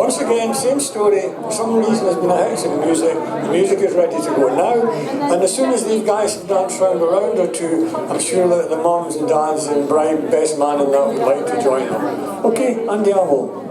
once again, same story. For some reason there's been a house in the music is ready to go now, and as soon as these guys have danced round a round or two, I'm sure that the mums and dads and bride, best man and that would like to join them. Okay, andiamo.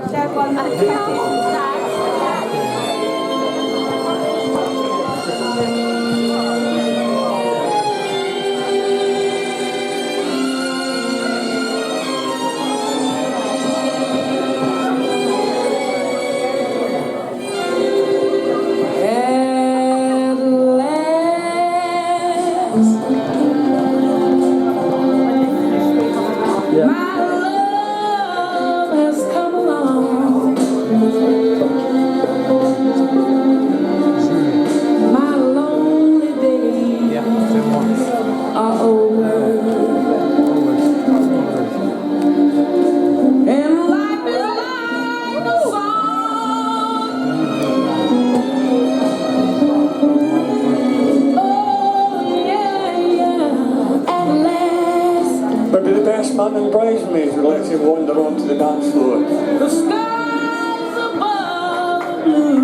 Maybe the best man and bridesmaids would let you wander onto the dance floor. The skies above the blue.